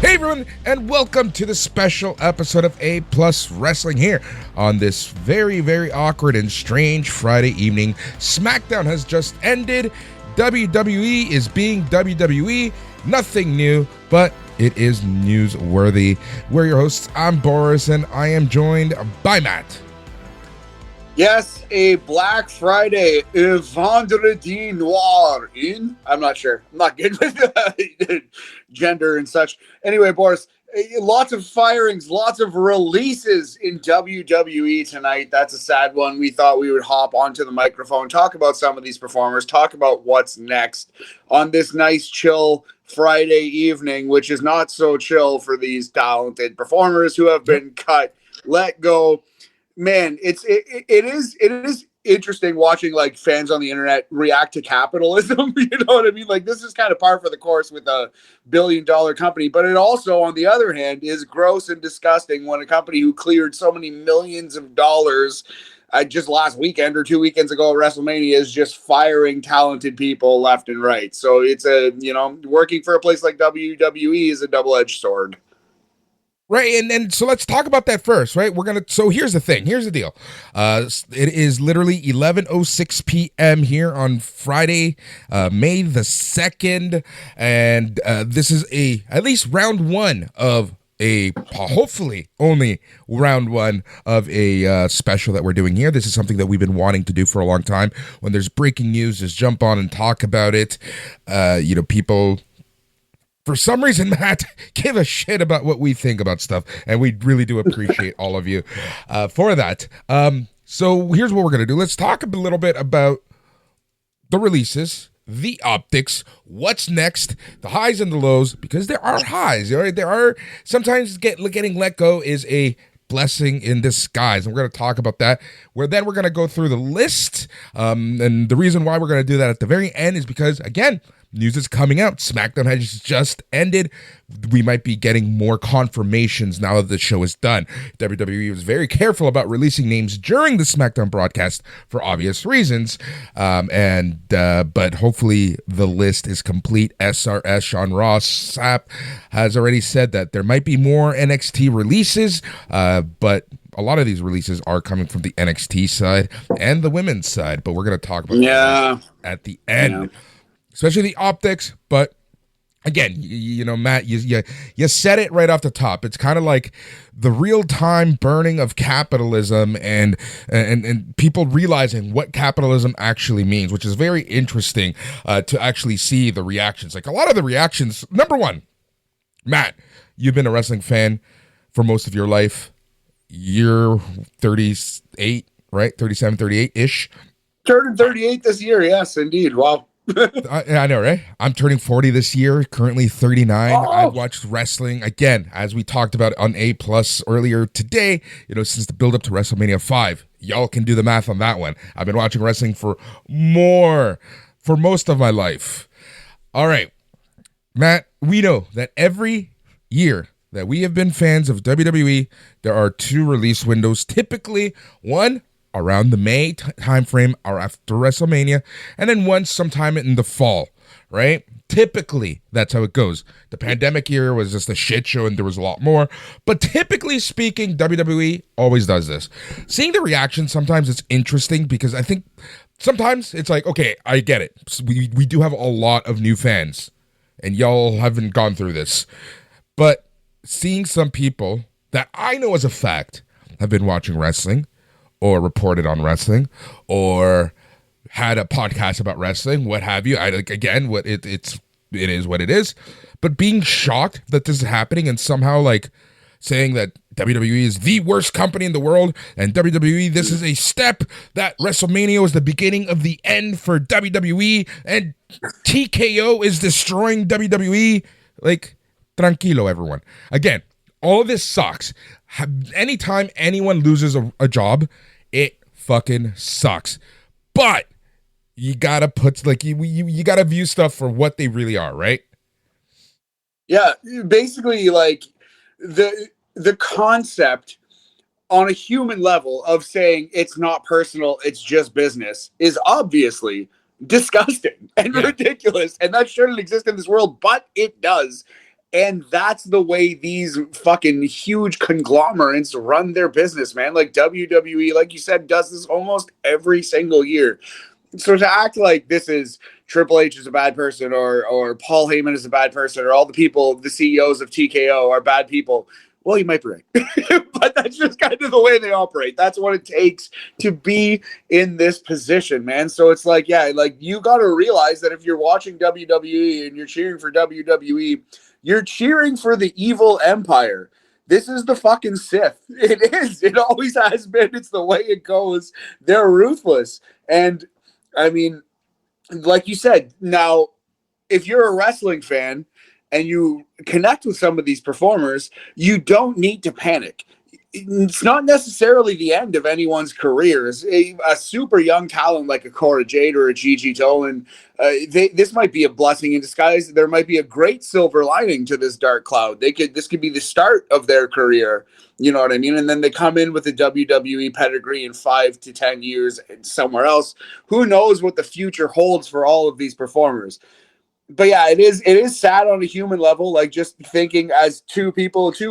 Hey everyone, and welcome to the special episode of A Plus Wrestling here on this very, very awkward and strange Friday evening. SmackDown has just ended. WWE is being WWE. Nothing new, but it is newsworthy. We're your hosts. I'm Boris, and I am joined by Matt. Yes, a Black Friday, a Vendredi Noir I'm not sure. I'm not good with gender and such. Anyway, Boris, lots of firings, lots of releases in WWE tonight. That's a sad one. We thought we would hop onto the microphone, talk about some of these performers, talk about what's next on this nice, chill Friday evening, which is not so chill for these talented performers who have been cut, let go. Man, it is interesting watching like fans on the internet react to capitalism. You know what I mean? Like this is kind of par for the course with a billion-dollar company, but it also, on the other hand, is gross and disgusting when a company who cleared so many millions of dollars just last weekend or 2 weekends ago at WrestleMania is just firing talented people left and right. So it's working for a place like WWE is a double-edged sword. Right, and so let's talk about that first, right? So here's the thing, here's the deal. It is literally 11:06 p.m. here on Friday, May the 2nd, and this is at least round one of hopefully only round one of a special that we're doing here. This is something that we've been wanting to do for a long time. When there's breaking news, just jump on and talk about it. People... For some reason, Matt, give a shit about what we think about stuff, and we really do appreciate all of you for that. So here's what we're going to do. Let's talk a little bit about the releases, the optics, what's next, the highs and the lows, because there are highs. Right? There are sometimes getting let go is a blessing in disguise, and we're going to talk about that. Then we're going to go through the list, and the reason why we're going to do that at the very end is because, again, news is coming out. SmackDown has just ended. We might be getting more confirmations now that the show is done. WWE was very careful about releasing names during the SmackDown broadcast for obvious reasons. But hopefully the list is complete. SRS, Sean Ross Sapp has already said that there might be more NXT releases, but a lot of these releases are coming from the NXT side and the women's side. But we're going to talk about that at the end. Yeah. Especially the optics, but again, Matt, you said it right off the top. It's kind of like the real-time burning of capitalism and people realizing what capitalism actually means, which is very interesting to actually see the reactions. Like a lot of the reactions, number one, Matt, you've been a wrestling fan for most of your life. You're 38, right? 37, 38-ish. Turned 38 this year, yes, indeed. Wow. I know, right? I'm turning 40 this year, currently 39. Oh. I watched wrestling, again, as we talked about on A Plus earlier today, since the build-up to WrestleMania 5. Y'all can do the math on that one. I've been watching wrestling for most of my life. All right, Matt, we know that every year that we have been fans of WWE, there are two release windows, typically one around the May timeframe or after WrestleMania, and then one sometime in the fall, right? Typically, that's how it goes. The pandemic year was just a shit show and there was a lot more, but typically speaking, WWE always does this. Seeing the reaction, sometimes it's interesting because I think sometimes it's like, okay, I get it. We do have a lot of new fans, and y'all haven't gone through this, but seeing some people that I know as a fact have been watching wrestling, or reported on wrestling, or had a podcast about wrestling, what have you. It is what it is. But being shocked that this is happening and somehow like saying that WWE is the worst company in the world, and WWE, this is a step that WrestleMania was the beginning of the end for WWE, and TKO is destroying WWE. Like, tranquilo, everyone. Again, all of this sucks. Anytime anyone loses a job, it fucking sucks. But you gotta put you gotta view stuff for what they really are, right? Yeah, basically, like the concept on a human level of saying it's not personal, it's just business is obviously disgusting and ridiculous, and that shouldn't exist in this world, but it does. And that's the way these fucking huge conglomerates run their business, man. Like WWE, like you said, does this almost every single year. So to act like this is Triple H is a bad person, or Paul Heyman is a bad person, or all the people, the CEOs of TKO are bad people, well, you might be right. But that's just kind of the way they operate. That's what it takes to be in this position, man. So it's like, yeah, like you got to realize that if you're watching WWE and you're cheering for WWE, you're cheering for the evil empire. This is the fucking Sith. It is. It always has been. It's the way it goes. They're ruthless. And I mean, like you said, now, if you're a wrestling fan and you connect with some of these performers, you don't need to panic. It's not necessarily the end of anyone's careers. A super young talent like a Cora Jade or a Gigi Dolan, this might be a blessing in disguise. There might be a great silver lining to this dark cloud. This could be the start of their career. You know what I mean? And then they come in with a WWE pedigree in 5 to 10 years somewhere else. Who knows what the future holds for all of these performers? But yeah, it is sad on a human level, like just thinking as two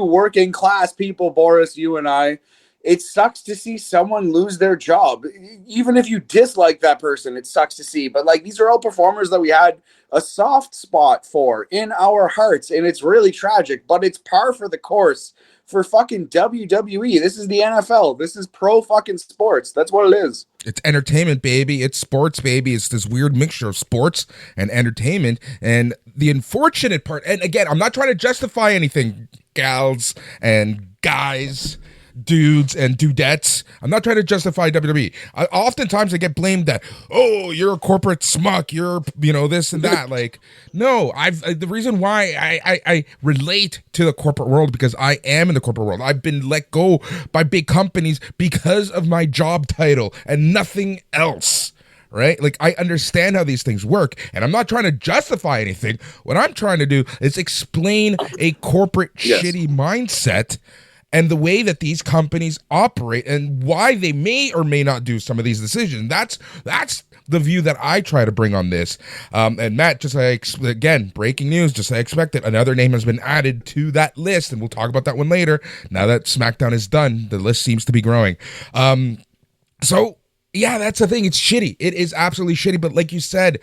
working class people, Boris, you and I, it sucks to see someone lose their job. Even if you dislike that person, it sucks to see. But like these are all performers that we had a soft spot for in our hearts, and it's really tragic, but it's par for the course for fucking WWE. This is the NFL. This is pro fucking sports. That's what it is. It's entertainment, baby. It's sports, baby. It's this weird mixture of sports and entertainment. And the unfortunate part, and again, I'm not trying to justify anything, gals and guys, dudes and dudettes. I'm not trying to justify WWE. Oftentimes I get blamed that, oh, you're a corporate schmuck. You're, this and that. Like, no, the reason why I relate to the corporate world because I am in the corporate world. I've been let go by big companies because of my job title and nothing else. Right? Like, I understand how these things work, and I'm not trying to justify anything. What I'm trying to do is explain a corporate shitty mindset and the way that these companies operate and why they may or may not do some of these decisions. That's the view that I try to bring on this. And Matt, again, breaking news, just as I expected, another name has been added to that list, and we'll talk about that one later. Now that SmackDown is done, the list seems to be growing. So, yeah, that's the thing. It's shitty. It is absolutely shitty. But like you said,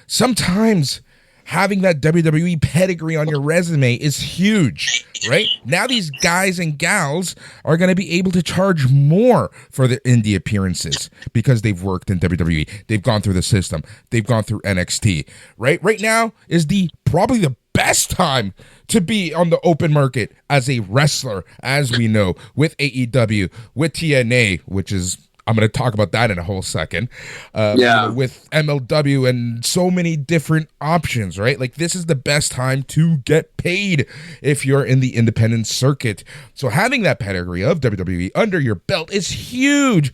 sometimes having that WWE pedigree on your resume is huge, right? Now these guys and gals are going to be able to charge more for their indie appearances because they've worked in WWE. They've gone through the system. They've gone through NXT, right? Right now is probably the best time to be on the open market as a wrestler, as we know, with AEW, with TNA, which is, I'm going to talk about that in a whole second. With MLW and so many different options, right? Like, this is the best time to get paid if you're in the independent circuit. So having that pedigree of WWE under your belt is huge.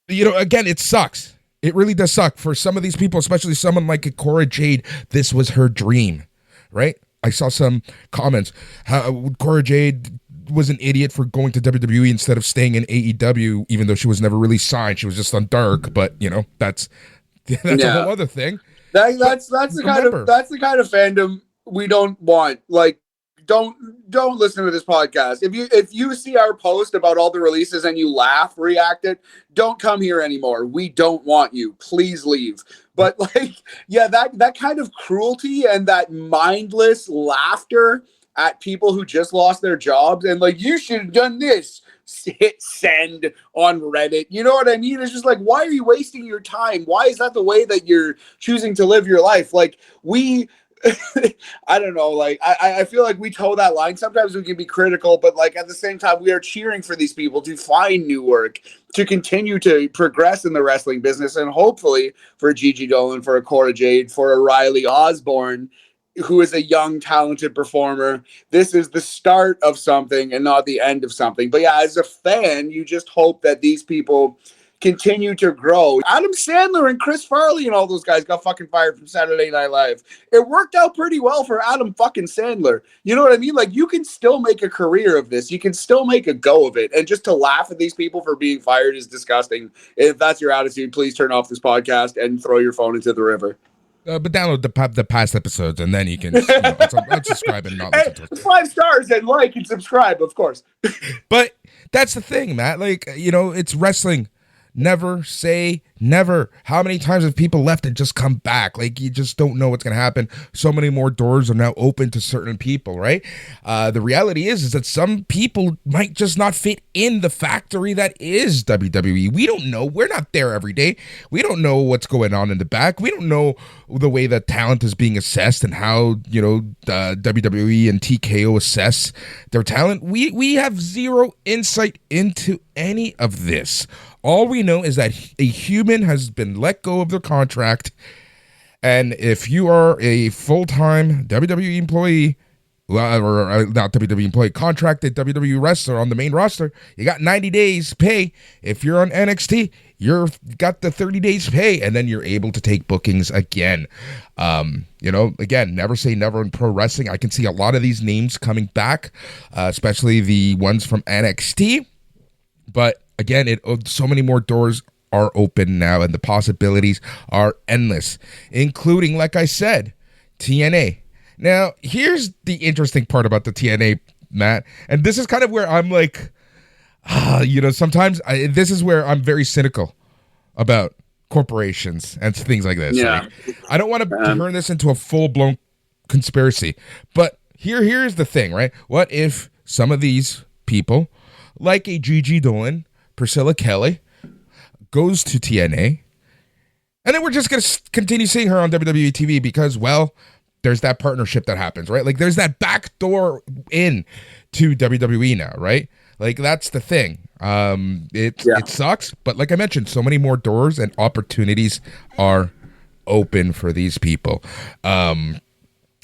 Again, it sucks. It really does suck for some of these people, especially someone like a Cora Jade. This was her dream, right? I saw some comments. How Cora Jade was an idiot for going to WWE instead of staying in AEW, even though she was never really signed. She was just on Dark, but that's a whole other thing. That's the kind of fandom we don't want. Like, don't listen to this podcast. If you see our post about all the releases and you react it, don't come here anymore. We don't want you. Please leave. But that kind of cruelty and that mindless laughter at people who just lost their jobs and you should have done this, hit send on Reddit. You know what I mean? It's just like, why are you wasting your time? Why is that the way that you're choosing to live your life? Like, I don't know. Like, I feel like we toe that line. Sometimes we can be critical, but at the same time, we are cheering for these people to find new work, to continue to progress in the wrestling business, and hopefully for Gigi Dolan, for a Cora Jade, for a Riley Osborne, who is a young, talented performer. This is the start of something and not the end of something. But yeah, as a fan, you just hope that these people continue to grow. Adam Sandler and Chris Farley and all those guys got fucking fired from Saturday Night Live. It worked out pretty well for Adam fucking Sandler. You know what I mean? Like, you can still make a career of this. You can still make a go of it. And just to laugh at these people for being fired is disgusting. If that's your attitude, please turn off this podcast and throw your phone into the river. But download the past episodes, and then you can unsubscribe and not listen to And it. 5 stars and like and subscribe, of course. But that's the thing, Matt. Like, it's wrestling. Never say never. How many times have people left and just come back? Like, you just don't know what's going to happen. So many more doors are now open to certain people, right? The reality is that some people might just not fit in the factory that is WWE. We don't know. We're not there every day. We don't know what's going on in the back. We don't know the way that talent is being assessed and how, WWE and TKO assess their talent. We have zero insight into any of this. All we know is that a human has been let go of their contract, and if you are a full-time WWE employee, or not WWE employee, contracted WWE wrestler on the main roster, you got 90 days pay. If you're on NXT, you've got the 30 days pay, and then you're able to take bookings again. Again, never say never in pro wrestling. I can see a lot of these names coming back, especially the ones from NXT, but again, so many more doors are open now, and the possibilities are endless, including, like I said, TNA. Now, here's the interesting part about the TNA, Matt, and this is kind of where I'm like, sometimes this is where I'm very cynical about corporations and things like this. Yeah. Like, I don't want to turn this into a full-blown conspiracy, but here's the thing, right? What if some of these people, like a Gigi Dolan, Priscilla Kelly, goes to TNA, and then we're just going to continue seeing her on WWE TV because, well, there's that partnership that happens, right? Like, there's that back door in to WWE now, right? Like, that's the thing. It sucks, but like I mentioned, so many more doors and opportunities are open for these people. And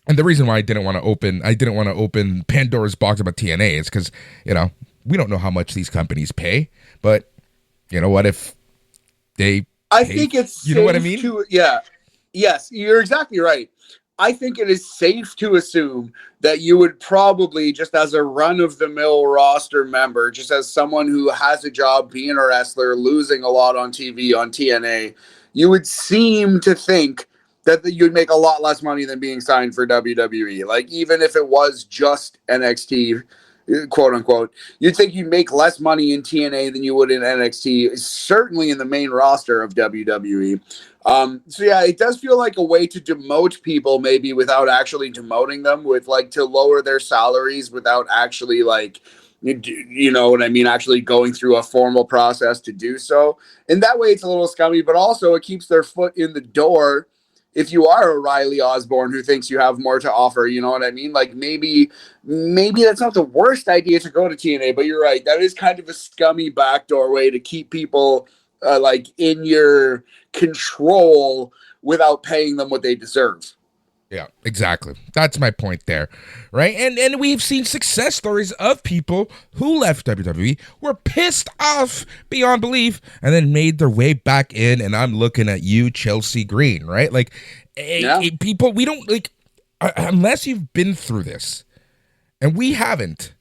the reason why I didn't want to open Pandora's box about TNA is because, we don't know how much these companies pay, but you know what? If they, I think it's, you know what I mean? Yes, you're exactly right. I think it is safe to assume that you would probably, just as a run-of-the-mill roster member, just as someone who has a job being a wrestler, losing a lot on TV on TNA, you would seem to think that you'd make a lot less money than being signed for WWE. Like, even if it was just NXT, quote unquote, you'd think you'd make less money in TNA than you would in NXT, certainly in the main roster of WWE. It does feel like a way to demote people, maybe without actually demoting them, with like to lower their salaries without actually you know what I mean, actually going through a formal process to do so. And that way it's a little scummy, but also it keeps their foot in the door. If you are a Riley Osborne who thinks you have more to offer, you know what I mean? Like, maybe that's not the worst idea to go to TNA, but you're right. That is kind of a scummy backdoor way to keep people in your control without paying them what they deserve. Yeah, exactly. That's my point there, right? And we've seen success stories of people who left WWE, were pissed off beyond belief, and then made their way back in. And I'm looking at you, Chelsea Green, right? Like, people, we don't, like, unless you've been through this, and we haven't,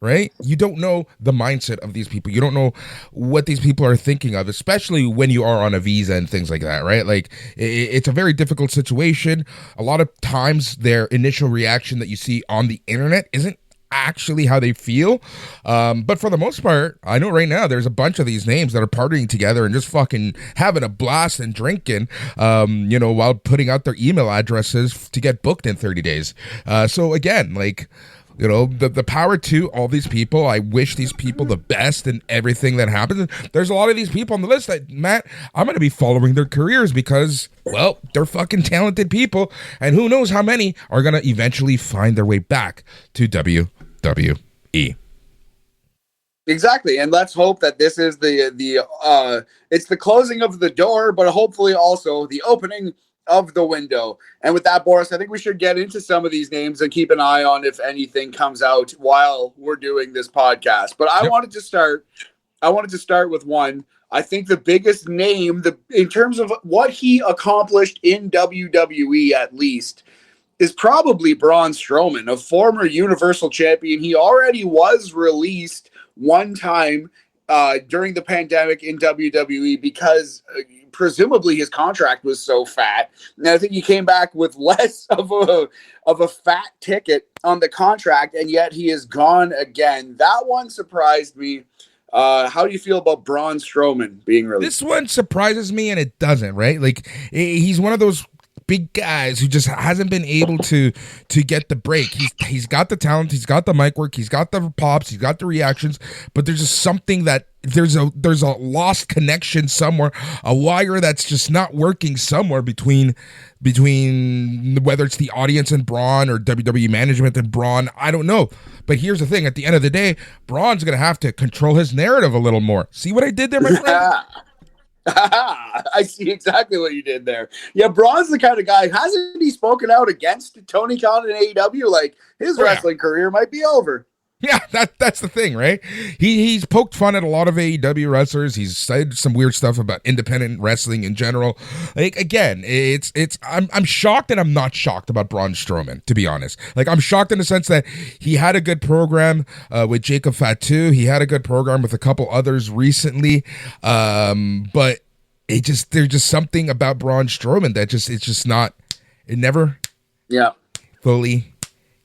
right? You don't know the mindset of these people. You don't know what these people are thinking of, especially when you are on a visa and things like that, right? Like, it's a very difficult situation. A lot of times their initial reaction that you see on the internet isn't actually how they feel. But for the most part, I know right now there's a bunch of these names that are partying together and just fucking having a blast and drinking, while putting out their email addresses to get booked in 30 days. So again, like, the power to all these people. I wish these people the best in everything that happens. There's a lot of these people on the list that, Matt, I'm going to be following their careers because, well, they're fucking talented people. And who knows how many are going to eventually find their way back to WWE. Exactly. And let's hope that this is it's the closing of the door, but hopefully also the opening of the window. And with that, Boris, I think we should get into some of these names and keep an eye on if anything comes out while we're doing this podcast. But I wanted to start with one. I think the biggest name, in terms of what he accomplished in WWE at least, is probably Braun Strowman, a former Universal Champion. He already was released one time during the pandemic in WWE because presumably his contract was so fat. And I think he came back with less of a fat ticket on the contract, and yet he is gone again. That one surprised me. How do you feel about Braun Strowman being released? This one surprises me, and it doesn't, right? Like, he's one of those big guys who just hasn't been able to get the break. He's got the talent, he's got the mic work, he's got the pops, he's got the reactions, but there's just something that there's a lost connection somewhere, a wire that's just not working somewhere between whether it's the audience and Braun or WWE management and Braun. I don't know. But here's the thing: at the end of the day, Braun's gonna have to control his narrative a little more. See what I did there, my friend? I see exactly what you did there. Yeah, Braun's the kind of guy, hasn't he spoken out against Tony Khan and AEW? Like, his wrestling career might be over. Yeah, that's the thing, right? He's poked fun at a lot of AEW wrestlers. He's said some weird stuff about independent wrestling in general. Like, again, I'm shocked and I'm not shocked about Braun Strowman, to be honest. Like, I'm shocked in the sense that he had a good program with Jacob Fatu. He had a good program with a couple others recently, but there's just something about Braun Strowman that it never fully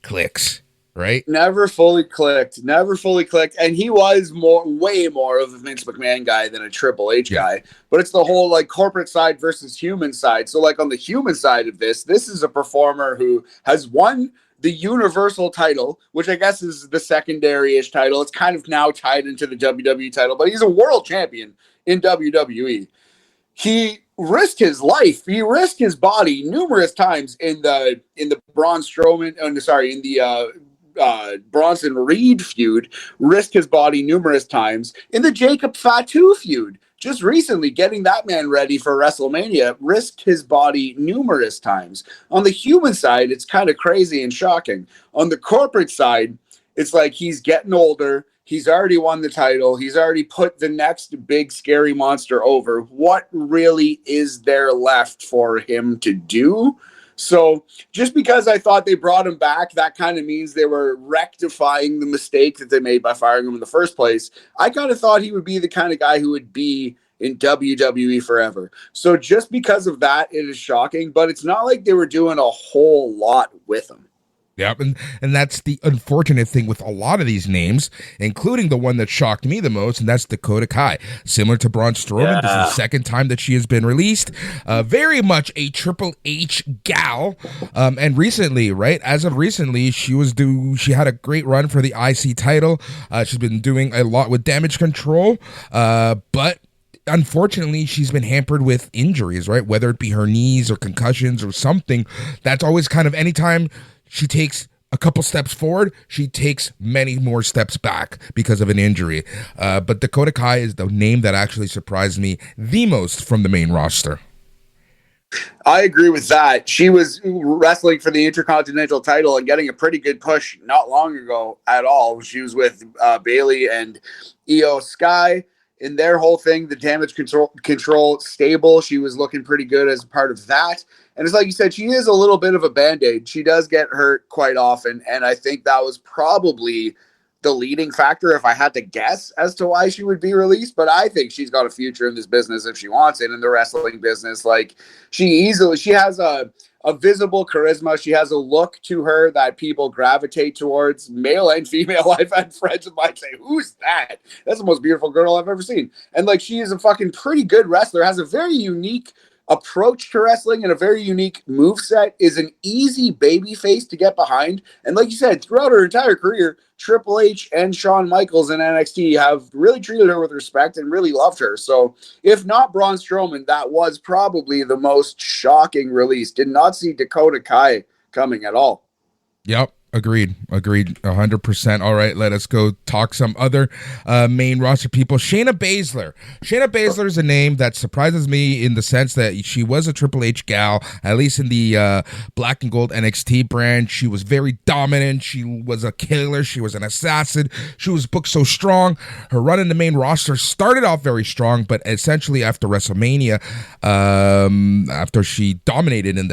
clicks. Right? Never fully clicked. And he was way more of a Vince McMahon guy than a Triple H guy. But it's the whole like corporate side versus human side. So like on the human side of this is a performer who has won the Universal title, which I guess is the secondary-ish title. It's kind of now tied into the WWE title, but he's a world champion in WWE. He risked his life. He risked his body numerous times in the Braun Strowman. In the Bronson Reed feud, risked his body numerous times. In the Jacob Fatu feud, just recently getting that man ready for WrestleMania, risked his body numerous times. On the human side, it's kind of crazy and shocking. On the corporate side, it's like he's getting older. He's already won the title. He's already put the next big scary monster over. What really is there left for him to do? So just because I thought they brought him back, that kind of means they were rectifying the mistake that they made by firing him in the first place. I kind of thought he would be the kind of guy who would be in WWE forever. So just because of that, it is shocking, but it's not like they were doing a whole lot with him. Yeah, and that's the unfortunate thing with a lot of these names, including the one that shocked me the most, and that's Dakota Kai. Similar to Braun Strowman, This is the second time that she has been released. Very much a Triple H gal. And recently, right, as of recently, she had a great run for the IC title. She's been doing a lot with Damage Control, but unfortunately, she's been hampered with injuries, right? Whether it be her knees or concussions or something. That's always kind of anytime she takes a couple steps forward, she takes many more steps back because of an injury. But Dakota Kai is the name that actually surprised me the most from the main roster. I agree with that. She was wrestling for the Intercontinental title and getting a pretty good push not long ago at all. She was with Bayley and Io Sky. In their whole thing, the Damage control stable, she was looking pretty good as a part of that. And it's like you said, she is a little bit of a Band-Aid. She does get hurt quite often, and I think that was probably the leading factor if I had to guess as to why she would be released. But I think she's got a future in this business if she wants it, in the wrestling business. Like, she has a visible charisma. She has a look to her that people gravitate towards, male and female. I've had friends of mine say, "Who's that? That's the most beautiful girl I've ever seen." And like, she is a fucking pretty good wrestler, has a very unique approach to wrestling and a very unique moveset, is an easy baby face to get behind. And like you said, throughout her entire career, Triple H and Shawn Michaels in NXT have really treated her with respect and really loved her. So if not Braun Strowman, that was probably the most shocking release. Did not see Dakota Kai coming at all. Yep. Agreed 100%. All right, let us go talk some other main roster people. Shayna Baszler is a name that surprises me in the sense that she was a Triple H gal, at least in the black and gold NXT brand. She was very dominant. She was a killer. She was an assassin. She was booked so strong. Her run in the main roster started off very strong, but essentially after WrestleMania, after she dominated in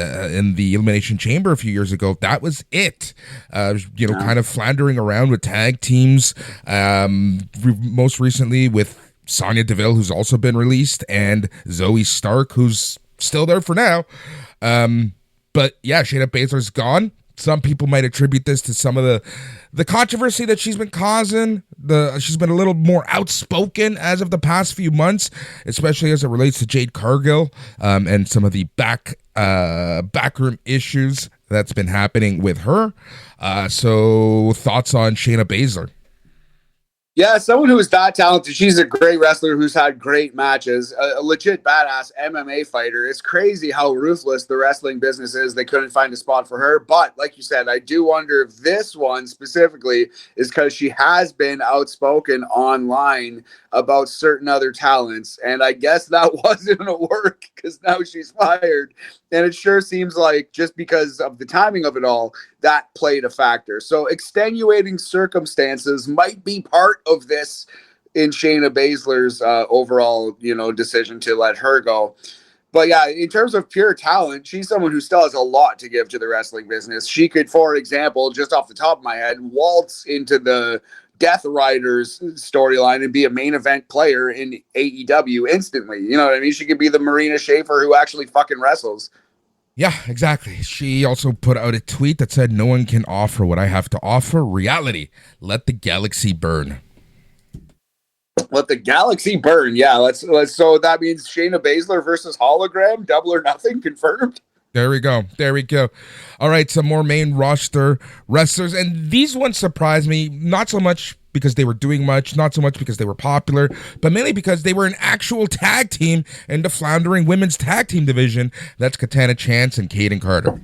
the Elimination Chamber a few years ago, that was it. Kind of floundering around with tag teams, most recently with Sonya Deville, who's also been released, and Zoe Stark, who's still there for now. But yeah, Shayna Baszler's gone. Some people might attribute this to some of the controversy that she's been causing. She's been a little more outspoken as of the past few months, especially as it relates to Jade Cargill and some of the backroom issues that's been happening with her. So thoughts on Shayna Baszler? Yeah, someone who is that talented. She's a great wrestler who's had great matches, a legit badass MMA fighter. It's crazy how ruthless the wrestling business is. They couldn't find a spot for her. But like you said, I do wonder if this one specifically is because she has been outspoken online about certain other talents. And I guess that wasn't going to work because now she's fired. And it sure seems like just because of the timing of it all, that played a factor. So extenuating circumstances might be part of this in Shayna Baszler's overall, decision to let her go. But yeah, in terms of pure talent, she's someone who still has a lot to give to the wrestling business. She could, for example, just off the top of my head, waltz into the Death Riders storyline and be a main event player in AEW instantly. You know what I mean? She could be the Marina Shafir who actually fucking wrestles. Yeah, exactly. She also put out a tweet that said, "No one can offer what I have to offer. Reality. Let the galaxy burn." Let the galaxy burn. Yeah, let's. So that means Shayna Baszler versus Hologram, Double or Nothing, confirmed. There we go. All right, some more main roster wrestlers, and these ones surprised me, not so much because they were doing much, not so much because they were popular, but mainly because they were an actual tag team in the floundering women's tag team division. That's Katana Chance and Kaden Carter.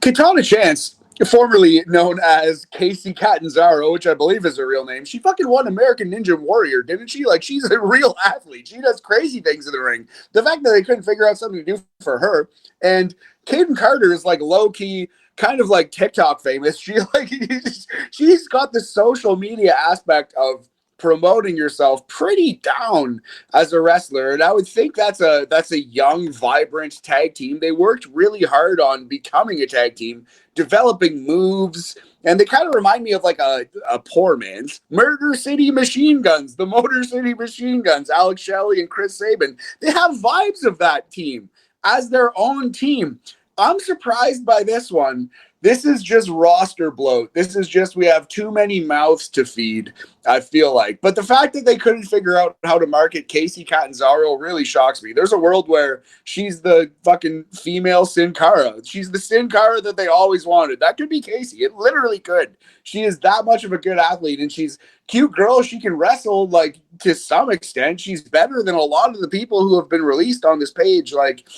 Katana Chance, formerly known as Casey Catanzaro, which I believe is her real name, she fucking won American Ninja Warrior, didn't she? Like, she's a real athlete. She does crazy things in the ring. The fact that they couldn't figure out something to do for her, and Kaden Carter is like low-key, kind of like TikTok famous. She's got the social media aspect of promoting yourself pretty down as a wrestler, and I would think that's a young, vibrant tag team. They worked really hard on becoming a tag team, developing moves, and they kind of remind me of like a poor man's Murder City Machine Guns, the Motor City Machine Guns, Alex Shelley and Chris Sabin. They have vibes of that team as their own team. I'm surprised by this one. This is just roster bloat. This is just, we have too many mouths to feed, I feel like. But the fact that they couldn't figure out how to market Casey Catanzaro really shocks me. There's a world where she's the fucking female Sin Cara. She's the Sin Cara that they always wanted. That could be Casey. It literally could. She is that much of a good athlete, and she's cute girl. She can wrestle, like, to some extent. She's better than a lot of the people who have been released on this page. Like,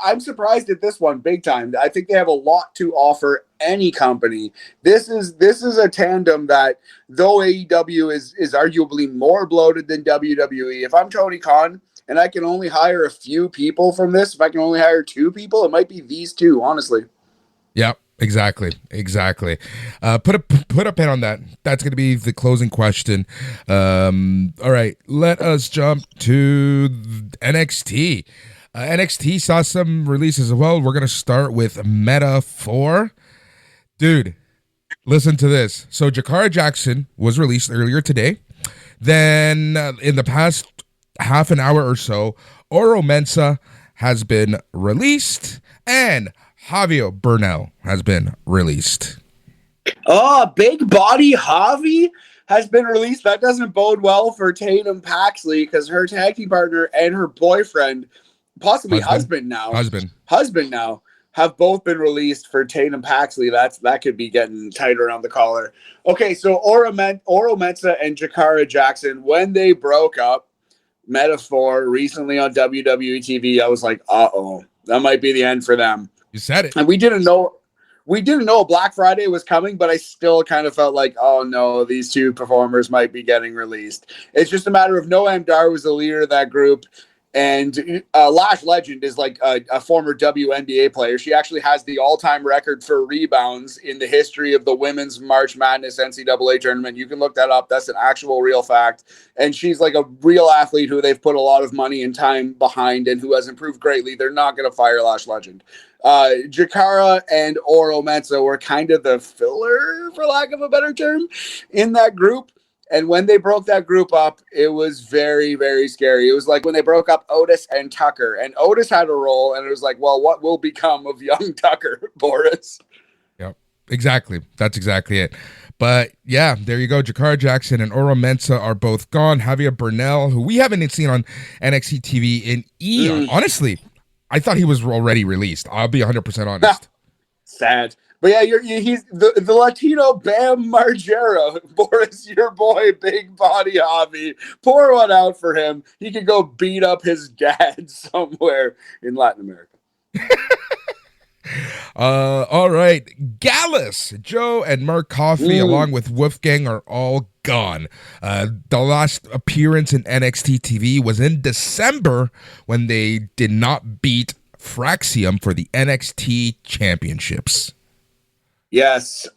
I'm surprised at this one big time. I think they have a lot to offer any company. This is a tandem that, though AEW is arguably more bloated than WWE, if I'm Tony Khan and I can only hire a few people from this, if I can only hire 2 people, it might be these 2, honestly. Yep. Exactly. Put a pin on that. That's going to be the closing question. All right, let us jump to NXT. NXT saw some releases as well. We're going to start with Meta 4. Dude, listen to this. So Jakara Jackson was released earlier today. Then in the past half an hour or so, Oro Mensah has been released, and Javier Bernal has been released. Oh, big body Javi has been released. That doesn't bode well for Tatum Paxley because her tag team partner and her boyfriend, possibly husband now, have both been released for Tatum Paxley. That could be getting tight around the collar. Okay, so Oro Mensah and Jakara Jackson, when they broke up, Metaphor recently on WWE TV, I was like, uh-oh, that might be the end for them. You said it. And we didn't know Black Friday was coming, but I still kind of felt like, oh no, these 2 performers might be getting released. It's just a matter of Noam Dar was the leader of that group, and Lash Legend is like a former WNBA player. She actually has the all-time record for rebounds in the history of the Women's March Madness NCAA tournament. You can look that up. That's an actual real fact. And she's like a real athlete who they've put a lot of money and time behind and who has improved greatly. They're not going to fire Lash Legend. Jakara and Oro Mensah were kind of the filler, for lack of a better term, in that group. And when they broke that group up, it was very, very scary. It was like when they broke up Otis and Tucker, and Otis had a role, and it was like, well, what will become of young Tucker, Boris? Yep, exactly. That's exactly it. But yeah, there you go. Jakar Jackson and Oro Mensah are both gone. Javier Bernal, who we haven't seen on NXT TV in eon. Honestly, I thought he was already released. I'll be 100% honest. Sad. But yeah, he's the Latino Bam Margera. Boris, your boy, big body Javi. Pour one out for him. He could go beat up his dad somewhere in Latin America. All right. Gallus, Joe, and Mark Coffey, along with Wolfgang, are all gone. The last appearance in NXT TV was in December when they did not beat Fraxium for the NXT championships. Yes.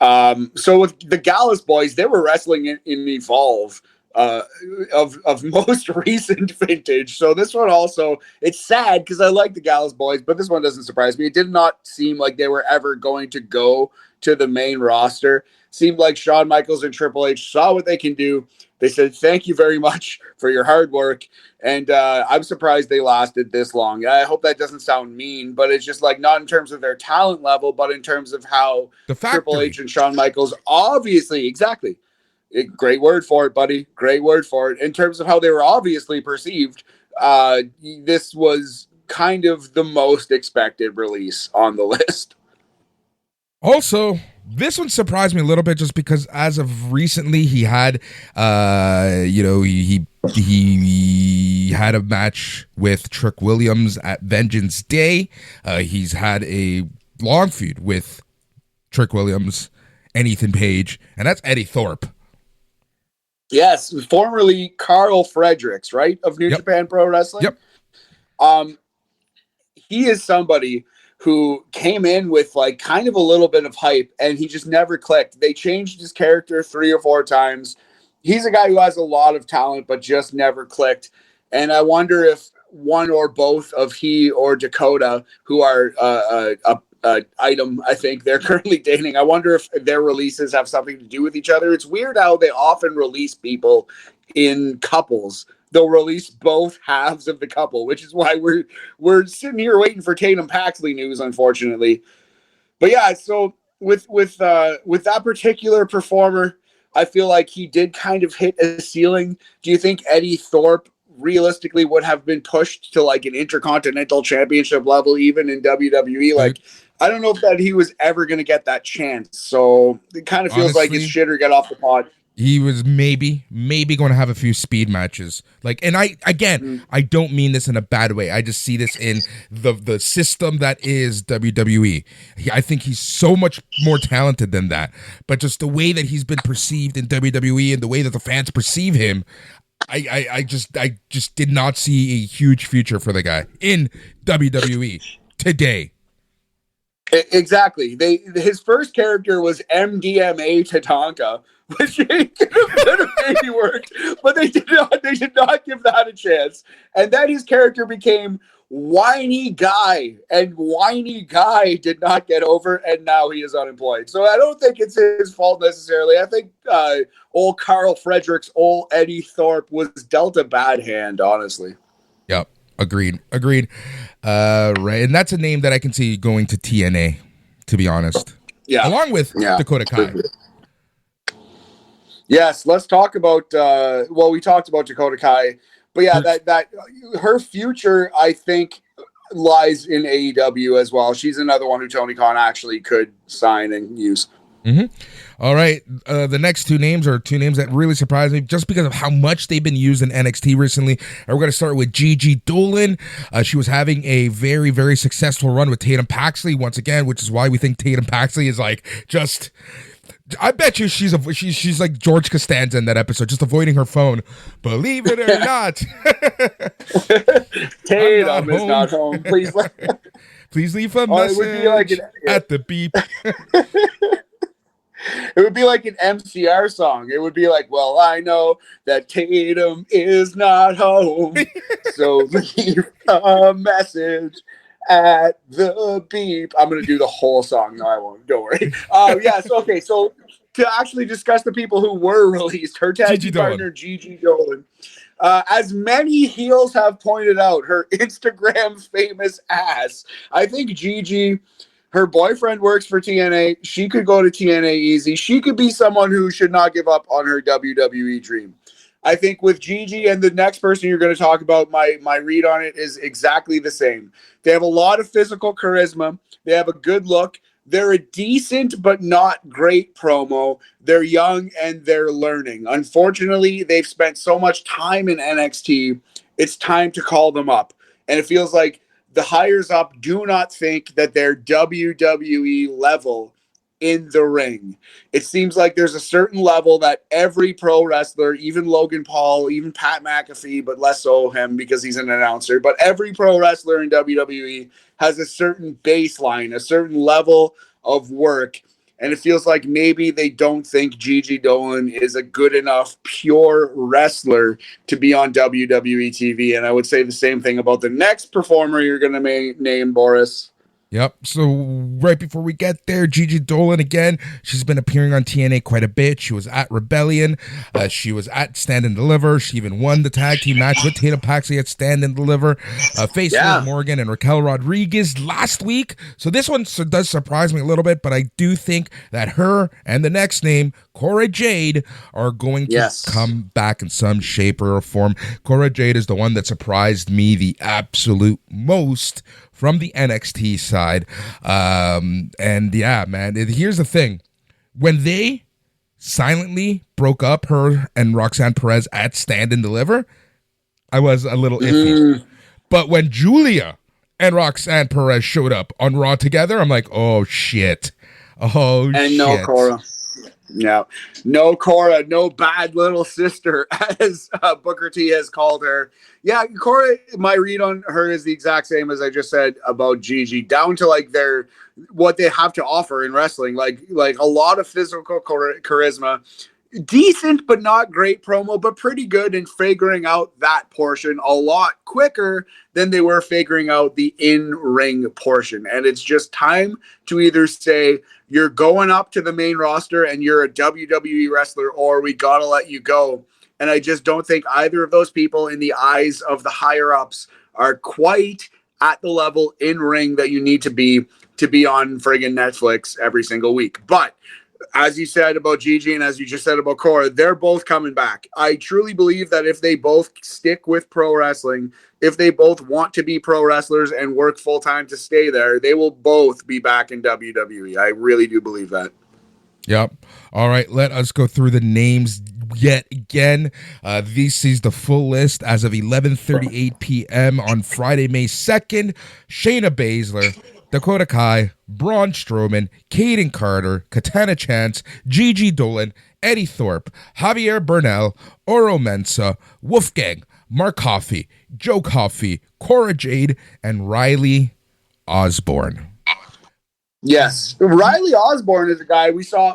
So with the Gallus boys, they were wrestling in Evolve of most recent vintage. So this one also, it's sad because I like the Gallus boys, but this one doesn't surprise me. It did not seem like they were ever going to go to the main roster. Seemed like Shawn Michaels and Triple H saw what they can do. They said, thank you very much for your hard work. And I'm surprised they lasted this long. I hope that doesn't sound mean, but it's just like not in terms of their talent level, but in terms of how Triple H and Shawn Michaels obviously, exactly. Great word for it, buddy. Great word for it. In terms of how they were obviously perceived, this was kind of the most expected release on the list. Also, this one surprised me a little bit just because as of recently he had he had a match with Trick Williams at Vengeance Day. He's had a long feud with Trick Williams and Ethan Page, and that's Eddie Thorpe. Yes, formerly Carl Fredericks, right? Of New Japan Pro Wrestling. Yep. He is somebody who came in with like kind of a little bit of hype and he just never clicked. They changed his character 3 or 4 times. He's a guy who has a lot of talent, but just never clicked. And I wonder if one or both of he or Dakota, who are item, I think they're currently dating. I wonder if their releases have something to do with each other. It's weird how they often release people in couples. They'll release both halves of the couple, which is why we're sitting here waiting for Tatum Paxley news, unfortunately. But yeah, so with that particular performer, I feel like he did kind of hit a ceiling. Do you think Eddie Thorpe realistically would have been pushed to like an intercontinental championship level even in WWE? Like, I don't know if that he was ever going to get that chance. So it kind of feels like it's shit or get off the pod. He was maybe going to have a few speed matches. Like, and I don't mean this in a bad way. I just see this in the system that is WWE. I think he's so much more talented than that. But just the way that he's been perceived in WWE and the way that the fans perceive him, I just did not see a huge future for the guy in WWE today. Exactly. His first character was MDMA Tatanka, which could have maybe worked, but they did not give that a chance. And then his character became Whiny Guy, and Whiny Guy did not get over, and now he is unemployed. So I don't think it's his fault necessarily. I think old Carl Fredericks, old Eddie Thorpe was dealt a bad hand, honestly. Yep. Agreed. Right. And that's a name that I can see going to TNA, to be honest. Yeah. Along with Dakota Kai. Yes, let's talk about we talked about Dakota Kai. But yeah, that her future, I think, lies in AEW as well. She's another one who Tony Khan actually could sign and use. Mm-hmm. All right. The next 2 names are 2 names that really surprised me just because of how much they've been used in NXT recently. And we're going to start with Gigi Dolan. She was having a very, very successful run with Tatum Paxley once again, which is why we think Tatum Paxley is like just... I bet you she's like George Costanza in that episode, just avoiding her phone. Believe it or not. Tatum is not home. Please leave a message at the beep. It would be like an MCR song. It would be like, well, I know that Tatum is not home, so leave a message at the beep. I'm going to do the whole song. No, I won't. Don't worry. Yes. Okay. So to actually discuss the people who were released. Her tag Gigi team Dolan. partner, Gigi Dolan. As many heels have pointed out, her Instagram famous ass. I think Gigi, her boyfriend works for TNA. She could go to TNA easy. She could be someone who should not give up on her WWE dream. I think with Gigi and the next person you're going to talk about, my read on it is exactly the same. They have a lot of physical charisma. They have a good look. They're a decent but not great promo. They're young and they're learning. Unfortunately, they've spent so much time in NXT. It's time to call them up. And it feels like the hires up do not think that they're WWE level in the ring. It seems like there's a certain level that every pro wrestler, even Logan Paul, even Pat McAfee, but less so him because he's an announcer, but every pro wrestler in WWE has a certain baseline, a certain level of work. And it feels like maybe they don't think Gigi Dolan is a good enough pure wrestler to be on WWE TV. And I would say the same thing about the next performer you're going to name, Boris. Yep. So right before we get there, Gigi Dolan again. She's been appearing on TNA quite a bit. She was at Rebellion. She was at Stand and Deliver. She even won the tag team match with Tatum Paxley at Stand and Deliver. Faced Liv Morgan and Raquel Rodriguez last week. So this one does surprise me a little bit, but I do think that her and the next name, Cora Jade, are going to come back in some shape or form. Cora Jade is the one that surprised me the absolute most from the NXT side. And yeah, man, here's the thing. When they silently broke up her and Roxanne Perez at Stand and Deliver, I was a little iffy. But when Julia and Roxanne Perez showed up on Raw together, I'm like, oh, shit. Oh, and shit. No Cora. Yeah. No Cora, no bad little sister, as Booker T has called her. Yeah, Cora, my read on her is the exact same as I just said about Gigi, down to like what they have to offer in wrestling, like a lot of physical charisma, decent but not great promo, but pretty good in figuring out that portion a lot quicker than they were figuring out the in-ring portion. And it's just time to either say you're going up to the main roster and you're a WWE wrestler, or we gotta let you go. And I just don't think either of those people in the eyes of the higher ups are quite at the level in ring that you need to be on friggin' Netflix every single week. But as you said about Gigi and as you just said about Cora, they're both coming back. I truly believe that if they both stick with pro wrestling, if they both want to be pro wrestlers and work full time to stay there, they will both be back in WWE. I really do believe that. Yep. All right, let us go through the names yet again. This is the full list as of 11:38 p.m. on Friday, May 2nd. Shayna Baszler, Dakota Kai, Braun Strowman, Kaden Carter, Katana Chance, Gigi Dolan, Eddie Thorpe, Javier Bernal, Oro Mensa, Wolfgang, Mark Coffey, Joe Coffey, Cora Jade, and Riley Osborne. Yes, Riley Osborne is a guy we saw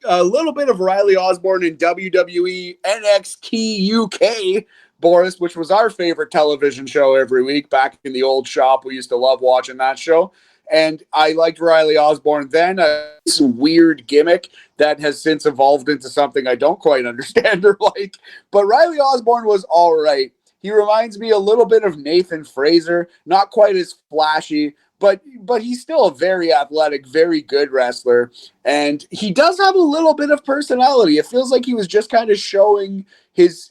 a little bit of Riley Osborne in WWE NXT UK, Boris, which was our favorite television show every week back in the old shop. We used to love watching that show. And I liked Riley Osborne then, this weird gimmick that has since evolved into something I don't quite understand or like. But Riley Osborne was all right. He reminds me a little bit of Nathan Fraser, not quite as flashy, but he's still a very athletic, very good wrestler. And he does have a little bit of personality. It feels like he was just kind of showing his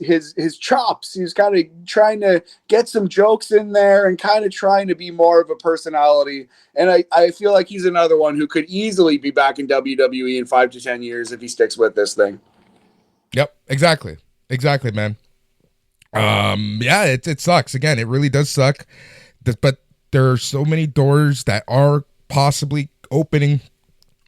chops. He was kind of trying to get some jokes in there and kind of trying to be more of a personality. And I feel like he's another one who could easily be back in WWE in 5 to 10 years if he sticks with this thing. Yep, exactly, man. Yeah, it sucks. Again, it really does suck. But there are so many doors that are possibly opening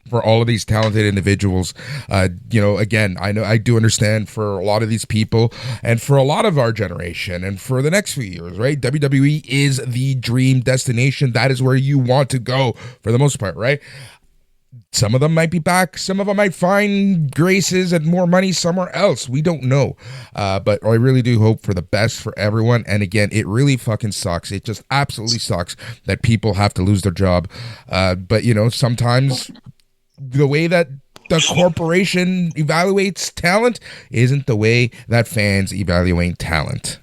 for all of these talented individuals. Again, I do understand for a lot of these people and for a lot of our generation and for the next few years, right? WWE is the dream destination. That is where you want to go for the most part, right? Some of them might be back. Some of them might find graces and more money somewhere else. We don't know. But I really do hope for the best for everyone. And again, it really fucking sucks. It just absolutely sucks that people have to lose their job. But, sometimes the way that the corporation evaluates talent isn't the way that fans evaluate talent.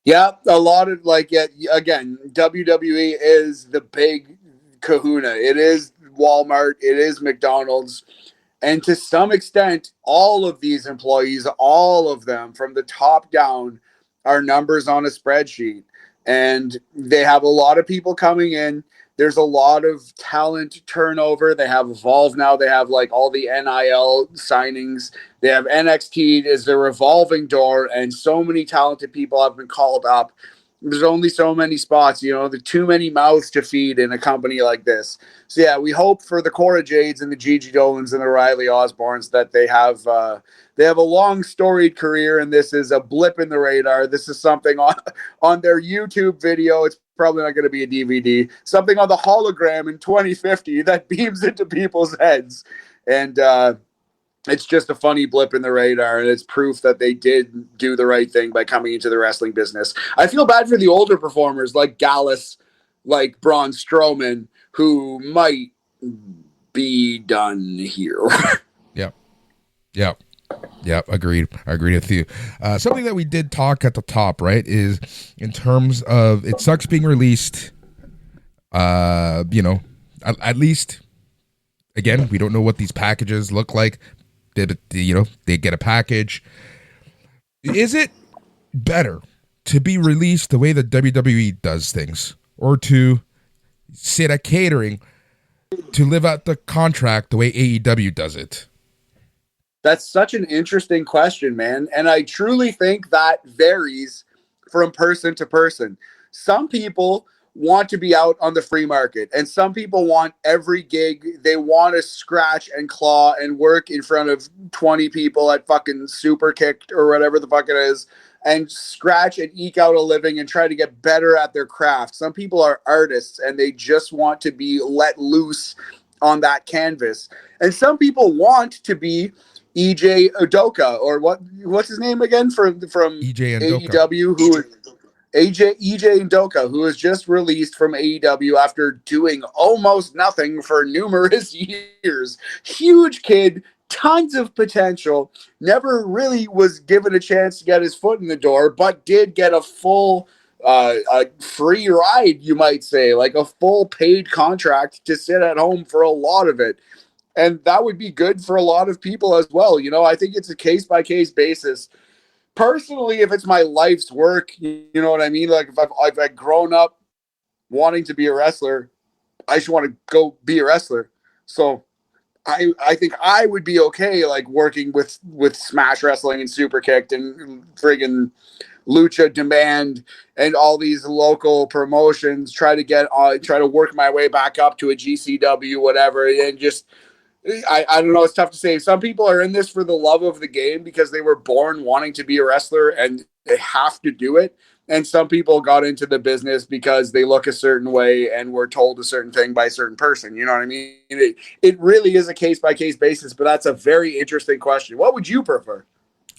Yeah, a lot of again, WWE is the big kahuna. It is Walmart, it is McDonald's. And to some extent, all of these employees, all of them from the top down, are numbers on a spreadsheet. And they have a lot of people coming in. There's a lot of talent turnover. They have Evolve now. They have like all the NIL signings. They have NXT as a revolving door, and so many talented people have been called up. There's only so many spots, you know, the too many mouths to feed in a company like this. So yeah, we hope for the Cora Jades and the Gigi Dolans and the Riley Osborns that they have a long storied career, and this is a blip in the radar. This is something on their YouTube video. It's probably not going to be a DVD. Something on the hologram in 2050 that beams into people's heads, and it's just a funny blip in the radar, and it's proof that they did do the right thing by coming into the wrestling business. I feel bad for the older performers like Gallus, like Braun Strowman, who might be done here. Yep. Agreed. I agree with you. Something that we did talk at the top, right, is in terms of it sucks being released. At least, again, we don't know what these packages look like. They get a package. Is it better to be released the way that WWE does things, or to sit at catering to live out the contract the way AEW does it? That's such an interesting question, man. And I truly think that varies from person to person. Some people want to be out on the free market, and some people want every gig. They want to scratch and claw and work in front of 20 people at fucking Super Kicked or whatever the fuck it is, and scratch and eke out a living and try to get better at their craft. Some people are artists and they just want to be let loose on that canvas. And some people want to be EJ Udoka, or what's his name again from EJ AEW, EJ Udoka, who was just released from AEW after doing almost nothing for numerous years. Huge kid, tons of potential, never really was given a chance to get his foot in the door, but did get a full a free ride, you might say, like a full paid contract to sit at home for a lot of it. And that would be good for a lot of people as well. You know, I think it's a case-by-case basis. Personally, if it's my life's work, you know what I mean? Like if I've grown up wanting to be a wrestler, I just want to go be a wrestler. So I think I would be okay like working with Smash Wrestling and Super Kicked and friggin' Lucha Demand and all these local promotions, try to work my way back up to a GCW, whatever, and just I don't know. It's tough to say. Some people are in this for the love of the game because they were born wanting to be a wrestler and they have to do it. And some people got into the business because they look a certain way and were told a certain thing by a certain person. You know what I mean? It really is a case-by-case basis, but that's a very interesting question. What would you prefer?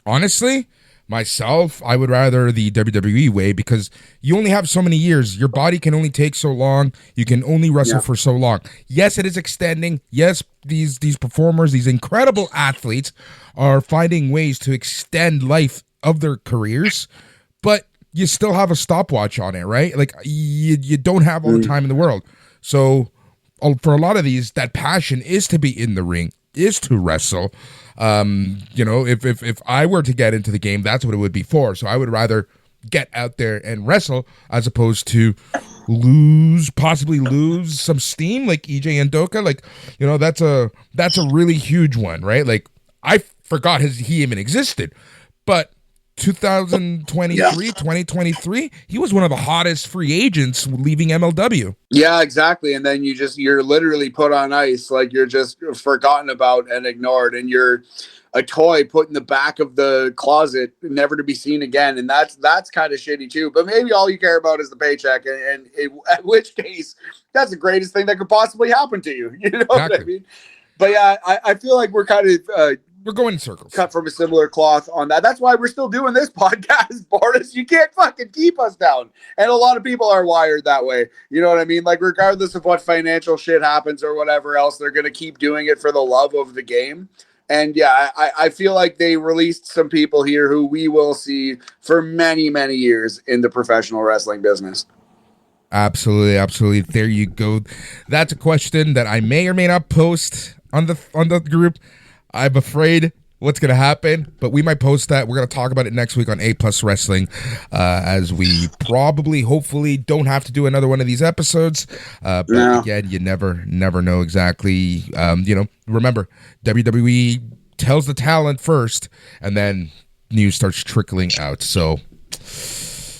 Honestly, myself, I would rather the WWE way because you only have so many years. Your body can only take so long. You can only wrestle for so long. Yes, it is extending. Yes, these performers, these incredible athletes are finding ways to extend life of their careers, but you still have a stopwatch on it, right? Like you don't have all the time in the world. So for a lot of these, that passion is to be in the ring, is to wrestle. If I were to get into the game, that's what it would be for. So I would rather get out there and wrestle as opposed to possibly lose some steam like EJ Udoka. Like, you know, that's a really huge one, right? Like I forgot he even existed, but 2023, he was one of the hottest free agents leaving MLW. Yeah, exactly. And then you're literally put on ice, like you're just forgotten about and ignored, and you're a toy put in the back of the closet, never to be seen again. And that's kind of shitty too. But maybe all you care about is the paycheck, and at which case, that's the greatest thing that could possibly happen to you. You know what I mean? But yeah, I feel like we're kind of We're going in circles. Cut from a similar cloth on that. That's why we're still doing this podcast, Boris. You can't fucking keep us down. And a lot of people are wired that way. You know what I mean? Like, regardless of what financial shit happens or whatever else, they're going to keep doing it for the love of the game. And yeah, I feel like they released some people here who we will see for many, many years in the professional wrestling business. Absolutely, absolutely. There you go. That's a question that I may or may not post on the group. I'm afraid what's going to happen, but we might post that. We're going to talk about it next week on A Plus Wrestling, as we probably, hopefully, don't have to do another one of these episodes. But again, you never know exactly. Remember, WWE tells the talent first, and then news starts trickling out. So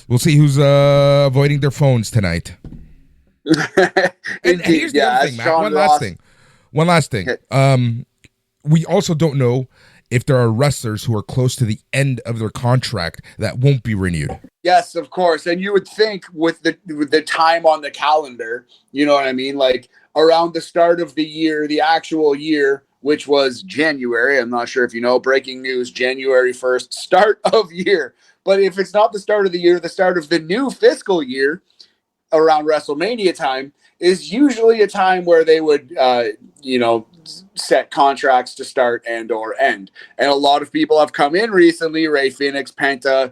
we'll see who's avoiding their phones tonight. And here's the other thing, Matt. One last thing. Okay. We also don't know if there are wrestlers who are close to the end of their contract that won't be renewed. Yes, of course. And you would think with the time on the calendar, you know what I mean? Like around the start of the year, the actual year, which was January. I'm not sure if you know, breaking news, January 1st, start of year. But if it's not the start of the year, the start of the new fiscal year around WrestleMania time is usually a time where they would, set contracts to start and or end. And a lot of people have come in recently, Ray Phoenix, Penta,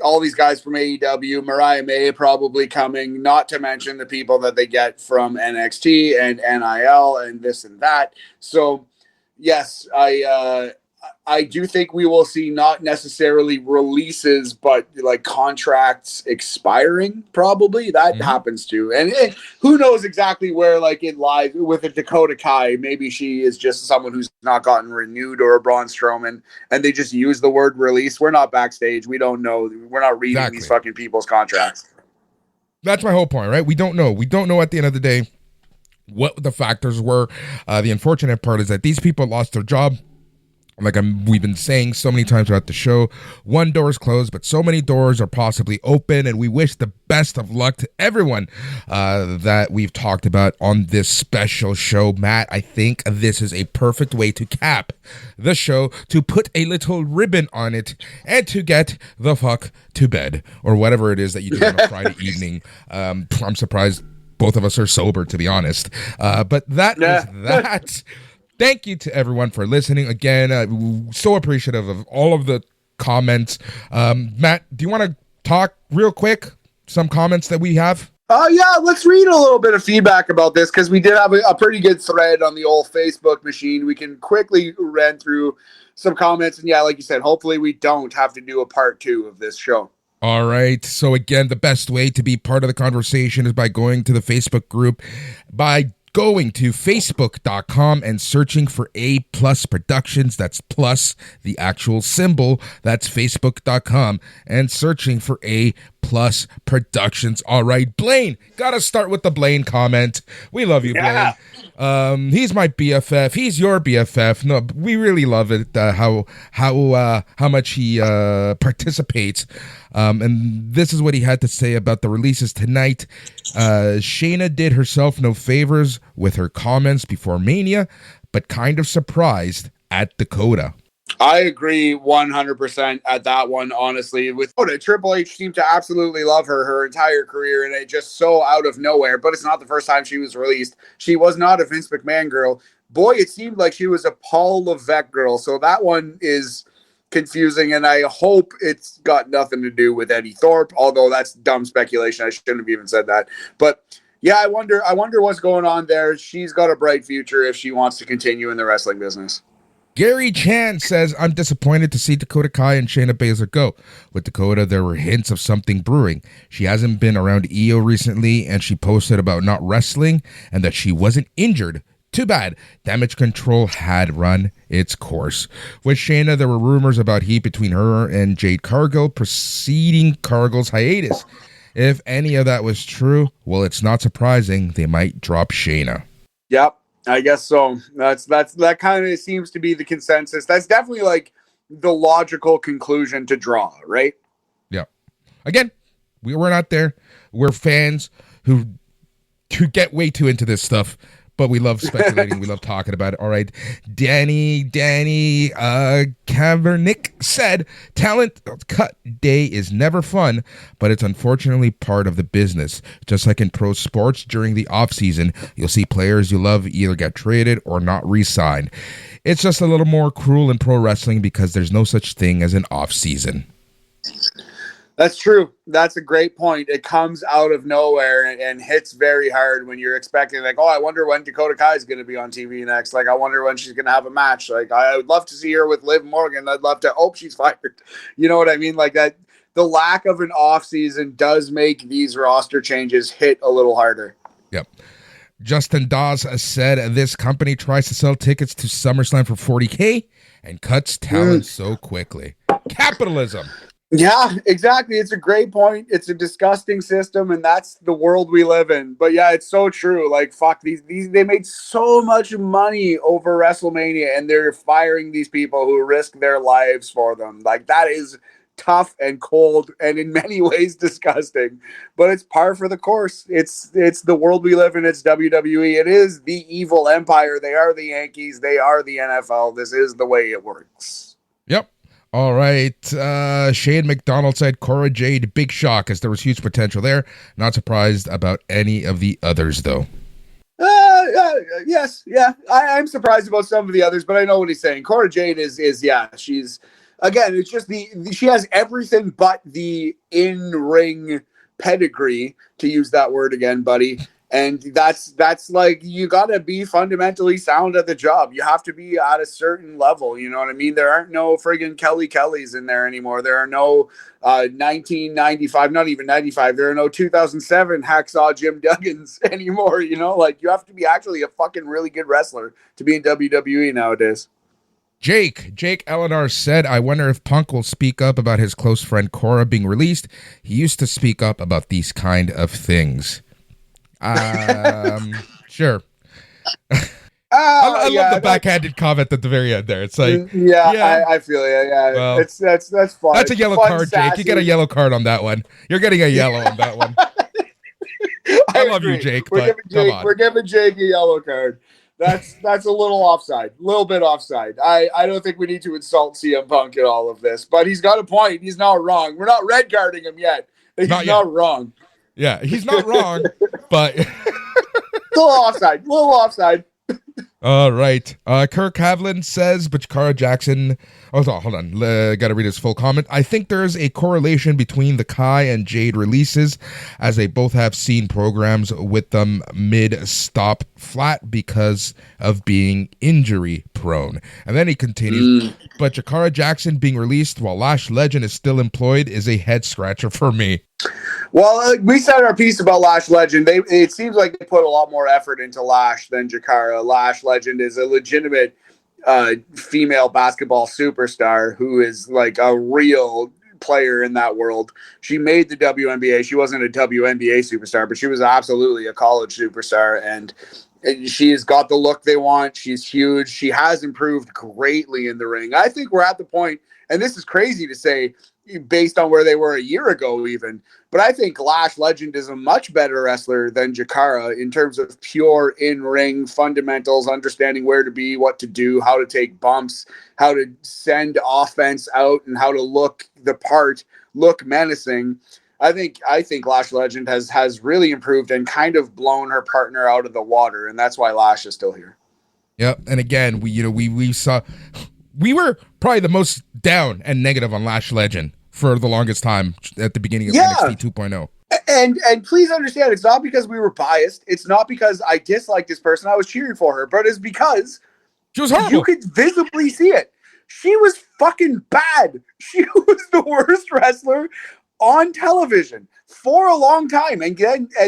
all these guys from AEW, Mariah May probably coming, not to mention the people that they get from NXT and NIL and this and that. So, yes, I do think we will see not necessarily releases, but like contracts expiring. Probably that happens too. And who knows exactly where, like it lies with a Dakota Kai. Maybe she is just someone who's not gotten renewed, or a Braun Strowman, and they just use the word release. We're not backstage. We don't know. We're not reading these fucking people's contracts. That's my whole point, right? We don't know. We don't know at the end of the day what the factors were. The unfortunate part is that these people lost their job. Like we've been saying so many times throughout the show, one door is closed, but so many doors are possibly open, and we wish the best of luck to everyone that we've talked about on this special show. Matt, I think this is a perfect way to cap the show, to put a little ribbon on it, and to get the fuck to bed, or whatever it is that you do on a Friday evening. I'm surprised both of us are sober, to be honest. But that is that. Thank you to everyone for listening. Again, so appreciative of all of the comments. Matt, do you want to talk real quick? Some comments that we have? Yeah, let's read a little bit of feedback about this, because we did have a pretty good thread on the old Facebook machine. We can quickly run through some comments. And yeah, like you said, hopefully we don't have to do a part 2 of this show. All right. So again, the best way to be part of the conversation is by going to the Facebook group, by going to facebook.com and searching for A Plus Productions. That's plus the actual symbol. That's facebook.com and searching for A Plus Productions. All right, Blaine, gotta start with the Blaine comment. We love you, Blaine. He's my BFF. He's your BFF. No, we really love it. How much he participates. And this is what he had to say about the releases tonight. Shayna did herself no favors with her comments before Mania, but kind of surprised at Dakota. I agree 100% at that one, honestly. With Triple H seemed to absolutely love her entire career, and it just so out of nowhere. But it's not the first time she was released. She was not a Vince McMahon girl. Boy, it seemed like she was a Paul Levesque girl. So that one is confusing, and I hope it's got nothing to do with Eddie Thorpe, although that's dumb speculation. I shouldn't have even said that. But yeah, I wonder what's going on there. She's got a bright future if she wants to continue in the wrestling business. Gary Chan says, I'm disappointed to see Dakota Kai and Shayna Baszler go. With Dakota, there were hints of something brewing. She hasn't been around EO recently, and she posted about not wrestling and that she wasn't injured. Too bad. Damage Control had run its course. With Shayna, there were rumors about heat between her and Jade Cargill preceding Cargill's hiatus. If any of that was true, well, it's not surprising they might drop Shayna. Yep, I guess so. That kind of seems to be the consensus. That's definitely like the logical conclusion to draw, right? Yeah. Again, we're not there. We're fans who get way too into this stuff. but we love speculating. We love talking about it. All right. Danny Kavernick said, talent cut day is never fun, but it's unfortunately part of the business. Just like in pro sports during the offseason, you'll see players you love either get traded or not re-signed. It's just a little more cruel in pro wrestling because there's no such thing as an offseason. That's true. That's a great point. It comes out of nowhere and hits very hard when you're expecting, like, oh, I wonder when Dakota Kai is going to be on TV next. Like, I wonder when she's going to have a match. Like, I would love to see her with Liv Morgan. I'd love to hope she's fired. You know what I mean? Like that. The lack of an off season does make these roster changes hit a little harder. Yep. Justin Dawes said this company tries to sell tickets to SummerSlam for $40K and cuts talent so quickly. Capitalism. Yeah, exactly. It's a great point. It's a disgusting system, and that's the world we live in. But yeah, it's so true. Like, fuck, these they made so much money over WrestleMania, and they're firing these people who risk their lives for them. Like, that is tough and cold and in many ways disgusting. But it's par for the course. It's the world we live in. It's WWE. It is the evil empire. They are the Yankees. They are the NFL. This is the way it works. Yep. All right. Shane McDonald said Cora Jade, big shock as there was huge potential there. Not surprised about any of the others, though. Yes. Yeah. I'm surprised about some of the others, but I know what he's saying. Cora Jade is she's, again, it's just she has everything but the in-ring pedigree, to use that word again, buddy. And that's like, you got to be fundamentally sound at the job. You have to be at a certain level. You know what I mean? There aren't no friggin' Kelly Kellys in there anymore. There are no 1995, not even 95. There are no 2007 Hacksaw Jim Duggins anymore. You know, like, you have to be actually a fucking really good wrestler to be in WWE nowadays. Jake Eleanor said, I wonder if Punk will speak up about his close friend Cora being released. He used to speak up about these kind of things. Sure. I love the backhanded comment at the very end there. It's like, I feel you. Yeah, well, that's fun. That's a yellow card, sassy. Jake. You get a yellow card on that one. You're getting a yellow on that one. I love you, Jake. We're giving Jake a yellow card. That's a little offside, a little bit offside. I don't think we need to insult CM Punk in all of this, but he's got a point. He's not wrong. We're not red guarding him yet. He's not wrong. Yeah, he's not wrong, but a little offside. All right. Kirk Havlin says, but Cara Jackson. Oh, hold on. Got to read his full comment. I think there's a correlation between the Kai and Jade releases, as they both have seen programs with them mid-stop flat because of being injury prone. And then he continues, but Jakara Jackson being released while Lash Legend is still employed is a head scratcher for me. Well, we said our piece about Lash Legend. It seems like they put a lot more effort into Lash than Jakara. Lash Legend is a legitimate female basketball superstar who is like a real player in that world. She made the WNBA. She wasn't a WNBA superstar, but she was absolutely a college superstar, and she's got the look they want. She's huge. She has improved greatly in the ring. I think we're at the point, and this is crazy to say based on where they were a year ago even, but I think Lash Legend is a much better wrestler than Jakara in terms of pure in-ring fundamentals, understanding where to be, what to do, how to take bumps, how to send offense out, and how to look the part, look menacing. I think Lash Legend has really improved and kind of blown her partner out of the water, and that's why Lash is still here. Yep, and again, we saw, we were probably the most down and negative on Lash Legend for the longest time at the beginning of NXT 2.0. And please understand, it's not because we were biased. It's not because I disliked this person. I was cheering for her, but it's because she was horrible. You could visibly see it. She was fucking bad. She was the worst wrestler on television for a long time. And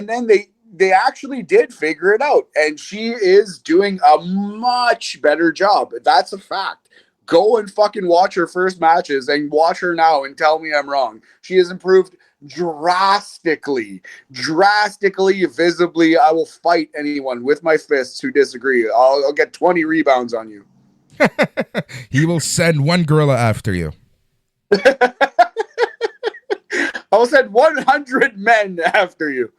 then they actually did figure it out. And she is doing a much better job. That's a fact. Go and fucking watch her first matches and watch her now and tell me I'm wrong. She has improved drastically, visibly. I will fight anyone with my fists who disagree. I'll get 20 rebounds on you. He will send one gorilla after you. I will send 100 men after you.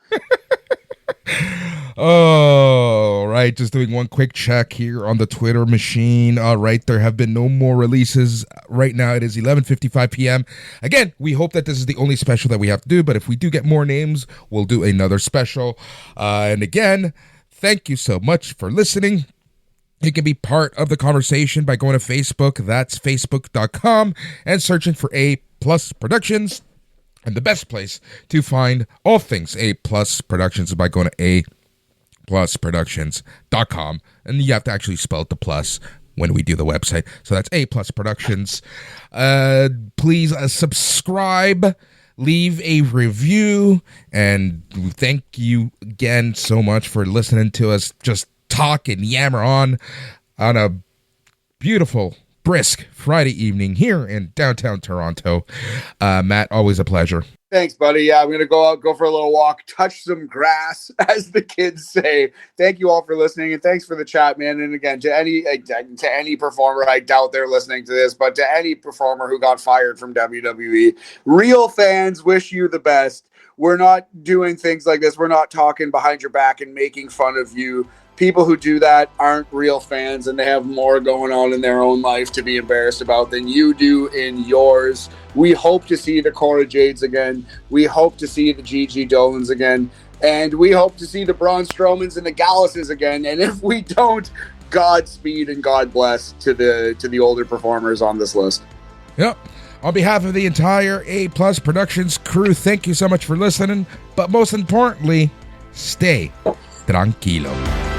Oh, right. Just doing one quick check here on the Twitter machine. All right. There have been no more releases. Right now, it is 11:55 p.m. Again, we hope that this is the only special that we have to do. But if we do get more names, we'll do another special. And again, thank you so much for listening. You can be part of the conversation by going to Facebook. That's facebook.com and searching for A Plus Productions. And the best place to find all things A Plus Productions is by going to aplusproductions.com. And you have to actually spell it the plus when we do the website. So that's A Plus Productions. Please subscribe, leave a review, and thank you again so much for listening to us just talk and yammer on a beautiful, brisk Friday evening here in downtown Toronto. Matt, always a pleasure. Thanks, buddy. Yeah, I'm going to go out, go for a little walk, touch some grass, as the kids say. Thank you all for listening, and thanks for the chat, man. And again, to any performer, I doubt they're listening to this, but to any performer who got fired from WWE, real fans wish you the best. We're not doing things like this. We're not talking behind your back and making fun of you. People who do that aren't real fans, and they have more going on in their own life to be embarrassed about than you do in yours. We hope to see the Cora Jades again. We hope to see the Gigi Dolans again. And we hope to see the Braun Strowmans and the Gallases again. And if we don't, Godspeed and God bless to the older performers on this list. Yep. On behalf of the entire A Plus Productions crew, thank you so much for listening. But most importantly, stay tranquilo.